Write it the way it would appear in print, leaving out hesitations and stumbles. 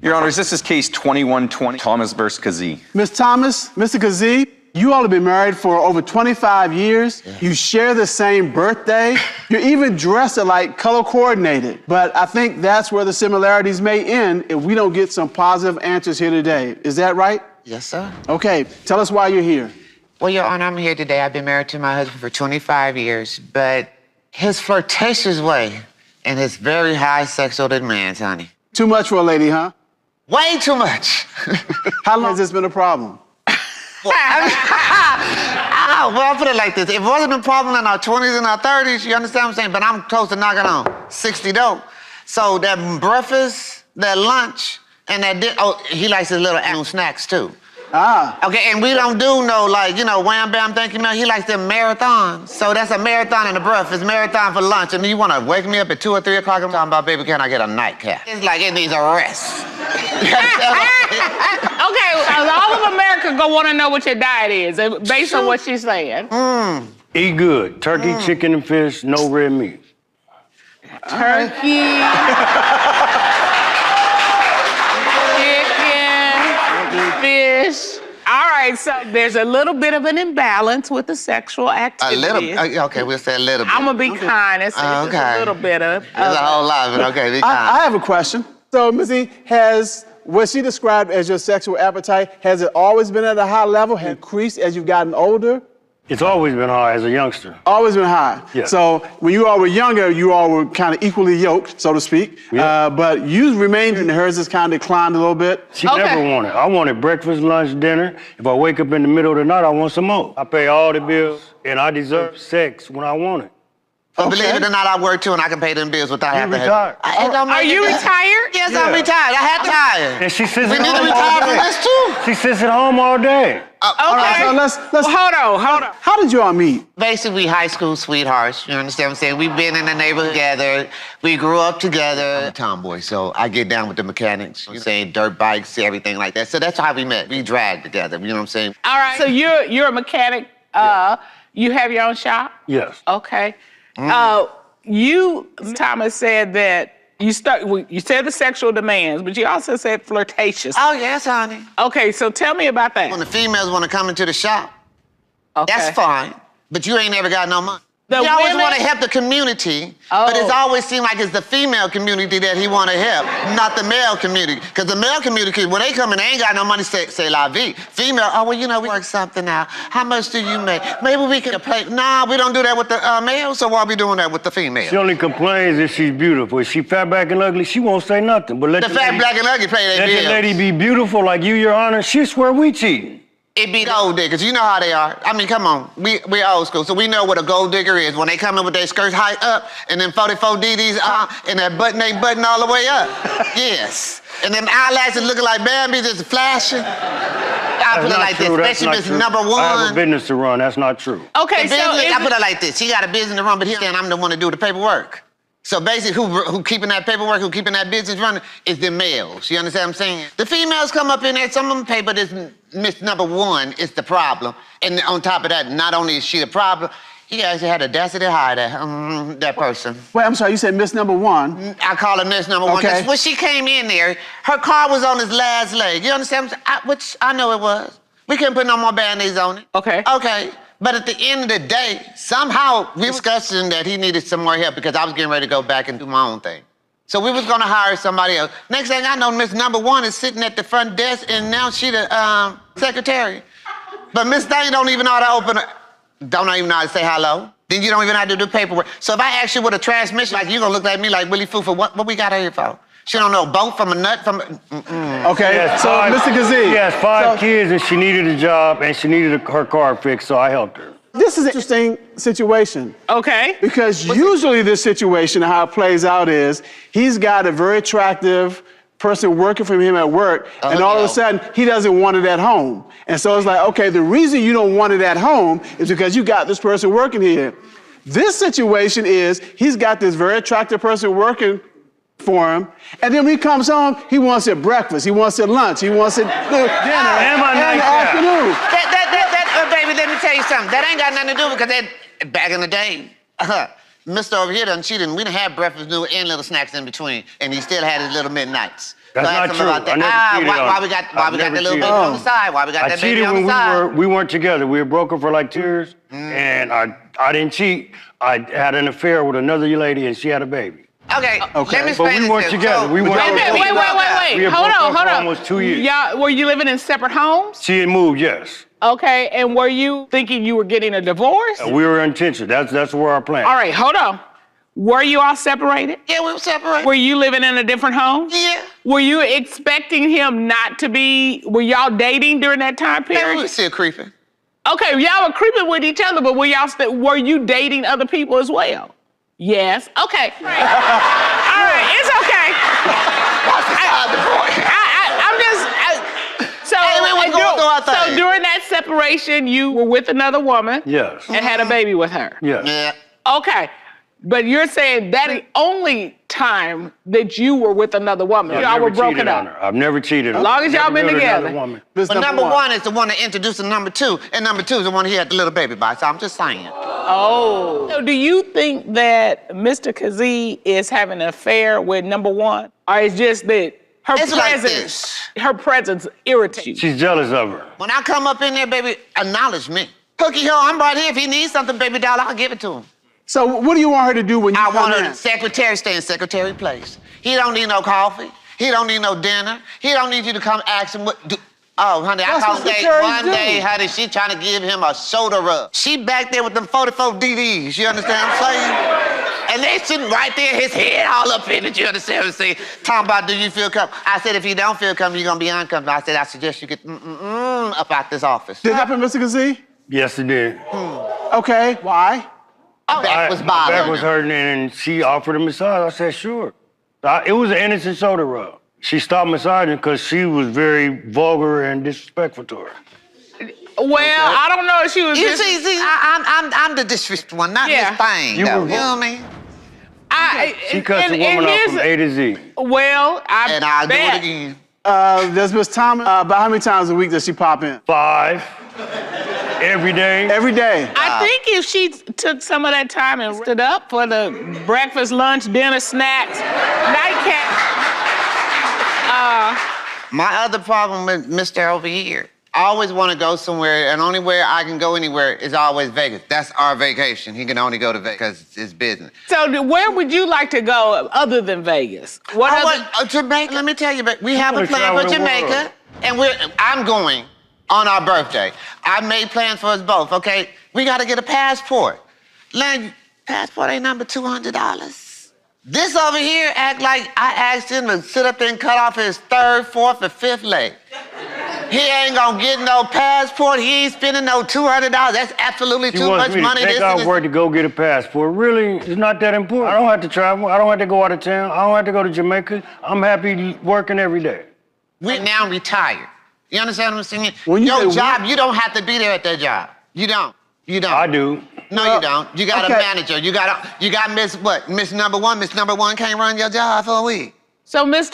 Your Honors, this is case 2120, Thomas versus Kazee. Ms. Thomas, Mr. Kazee, you all have been married for over 25 years. Yeah. You share the same birthday. You're even dressed alike, color coordinated. But I think that's where the similarities may end if we don't get some positive answers here today. Is that right? Yes, sir. Okay, tell us why you're here. Well, Your Honor, I'm here today. I've been married to my husband for 25 years, but his flirtatious way and his very high sexual demands, honey. Too much for a lady, huh? Way too much. How long has this been a problem? Well, I'll put it like this. If it wasn't a problem in our 20s and our 30s, you understand what I'm saying? But I'm close to knocking on 60 though. So that breakfast, that lunch, and that he likes his little animal snacks too. Ah. Okay, and we don't do no, like, you know, wham, bam, thank you, man. He likes them marathons. So that's a marathon in the breakfast, marathon for lunch. And you want to wake me up at 2 or 3 o'clock, I'm talking about, baby, can I get a nightcap? It's like it needs a rest. Okay, all of America gonna want to know what your diet is, based on what she's saying. Eat good. Turkey, chicken, and fish, no red meat. Turkey, chicken, fish. All right, so there's a little bit of an imbalance with the sexual activity. A little, okay, we'll say a little bit. I'm gonna be kind and say just a little bit of. There's a whole lot of it, okay, be kind. I have a question. So, Missy, has what she described as your sexual appetite, has it always been at a high level, has it increased as you've gotten older? It's always been high as a youngster. Always been high. Yeah. So when you all were younger, you all were kind of equally yoked, so to speak. Yeah. But you remained, and hers has kind of declined a little bit. She never wanted. I wanted breakfast, lunch, dinner. If I wake up in the middle of the night, I want some more. I pay all the bills, and I deserve sex when I want it. But believe it or not, I work too, and I can pay them bills without having to. Retired. Are you retired? Yes, I'm retired. I had to retire. And she sits We at need to home retire all from day. this too. She sits at home all day. All right, so let's Well, hold on. How did you all meet? Basically, high school sweethearts. You understand what I'm saying? We've been in the neighborhood together. We grew up together. I'm a tomboy, so I get down with the mechanics. You know, saying dirt bikes, everything like that. So that's how we met. We dragged together. You know what I'm saying? All right. So you're a mechanic. You have your own shop? Yes. Okay. Thomas said that you said the sexual demands, but you also said flirtatious. Oh, yes, honey. Okay, so tell me about that. When the females want to come into the shop, Okay. that's fine. But you ain't never got no money. The He always women- want to help the community, but it's always seemed like it's the female community that he want to help, not the male community. Because the male community, when they come in, they ain't got no money, say la vie. Female, oh, well, you know, we work something out. How much do you make? Maybe we can play. Nah, we don't do that with the males, so why we doing that with the female? She only complains if she's beautiful. If she fat, black, and ugly, she won't say nothing. But let The fat, black, and ugly pay their let bills. the lady be beautiful like you, Your Honor. She swear we cheating. It be the gold diggers. You know how they are. I mean, come on. We're old school, so we know what a gold digger is. When they come in with their skirts high up and then 44 DDs and that button ain't button all the way up. Yes. And them eyelashes looking like Bambi just flashing. I put it like this, especially if it's number one. I have a business to run. That's not true. Okay, The so business, I put it like this. He got a business to run, but he's saying I'm the one to do the paperwork. So basically, who keeping that paperwork, who keeping that business running is the males. You understand what I'm saying? The females come up in there, some of them pay, but it's Miss Number One is the problem. And on top of that, not only is she the problem, he actually had the audacity to hire that person. Wait, I'm sorry, you said Miss Number One. I call her Miss Number One. Okay. 'Cause when she came in there, her car was on its last leg. You understand? Which I know it was. We couldn't put no more Band-Aids on it. Okay. Okay. But at the end of the day, somehow we discussing that he needed some more help because I was getting ready to go back and do my own thing. So we was gonna hire somebody else. Next thing I know, Miss Number One is sitting at the front desk and now she the secretary. But Miss Thing don't even know how to open don't even know how to say hello. Then you don't even know how to do paperwork. So if I ask you with a transmission, like you gonna look at me like Willie Foo for what we got her here for? She don't know a boat from a nut from Okay, so Mr. Kazee. She has 5 kids and she needed a job and she needed her car fixed, so I helped her. This is an interesting situation. Okay. Because usually this situation, how it plays out is, he's got a very attractive person working for him at work, and all of a sudden, he doesn't want it at home. And so it's like, okay, the reason you don't want it at home is because you got this person working here. This situation is, he's got this very attractive person working for him, and then when he comes home, he wants it breakfast, he wants it lunch, he wants it dinner, And my and nightcap. afternoon. Baby, let me tell you something. That ain't got nothing to do because back in the day, Mr. Over here we didn't have breakfast, noodle, and little snacks in between, and he still had his little midnights. That's So ask not him true. about that. I never cheated why on we her. got I've that never little cheated baby on on the side? Why we got I that baby cheated on when the side? we weren't together. We were broken for like 2 years, and I didn't cheat. I had an affair with another lady, and she had a baby. Okay, let me But explain we weren't this. together. We weren't Wait a minute, together. wait. We had Hold broke on, up hold for on. almost 2 years. Y'all, were you living in separate homes? She had moved, yes. Okay, and were you thinking you were getting a divorce? We were intentional. That's where our plan. All right, hold on. Were you all separated? Yeah, we were separated. Were you living in a different home? Yeah. Were you expecting him not to be, were y'all dating during that time Maybe we period? were still creeping. Okay, y'all were creeping with each other, but were you dating other people as well? Yes. Okay. Right. All right, it's okay. So during that separation, you were with another woman Yes. and had a baby with her. Yes. Yeah. Okay. But you're saying that the only time that you were with another woman, I've y'all never were broken cheated on up. her. I've never cheated on her. As long as y'all Never been been with another together. woman. Miss But number one is the one that introduced the number two, and number two is the one he had the little baby by. So I'm just saying. Oh. So do you think that Mr. Kazee is having an affair with number one? Or it's just that her It's like presence, her presence irritates you? She's jealous of her. When I come up in there, baby, acknowledge me. Hooky ho, I'm right here. If he needs something, baby doll, I'll give it to him. So what do you want her to do when you I come want her in? to secretary stay in secretary place. He don't need no coffee. He don't need no dinner. He don't need you to come ask him what do. Oh, honey, I That's called what day secretaries one do. day, honey, she trying to give him a shoulder rub. She back there with them 44 DVDs, you understand what I'm saying? And they sitting right there, his head all up in it, you understand what I'm saying? Talking about, do you feel comfortable? I said, if you don't feel comfortable, you're gonna be uncomfortable. I said, I suggest you get up out this office. Did it happen, Mr. Kazee? Yes, it did. Okay, why? Oh, that was My back bothering was him. hurting, and she offered a massage. I said, sure. It was an innocent shoulder rub. She stopped massaging because she was very vulgar and disrespectful to her. Well, I don't know if she was You just... see, I'm the disrespectful one, not Yeah. Miss Thing, You though. were You know what I mean? She cussed the woman out from A to Z. Well, I And I'll do bet. it again. Does Miss Thomas, about how many times a week does she pop in? 5. Every day. Every day. I think if she took some of that time and stood up for the breakfast, lunch, dinner, snacks, nightcap. My other problem with Mr. Over here, I always want to go somewhere, and only way I can go anywhere is always Vegas. That's our vacation. He can only go to Vegas because it's his business. So where would you like to go other than Vegas? What I other? want Jamaica. Let me tell you, we have a wanna plan travel for the Jamaica, world. and I'm going on our birthday. I made plans for us both. Okay, we got to get a passport. Now, passport ain't number $200. This over here act like I asked him to sit up there and cut off his third, fourth, or fifth leg. He ain't gonna get no passport. He ain't spending no $200. That's absolutely She too wants much me money. to take This out and this. work to go get a passport. Really, it's not that important. I don't have to travel. I don't have to go out of town. I don't have to go to Jamaica. I'm happy working every day. We now retired. You understand what I'm saying? When you Your say job, you don't have to be there at that job. You don't. You don't. I do. No, you don't. You got okay. a manager. You got Miss what? Miss number one. Miss number one can't run your job for a week. So, Mr.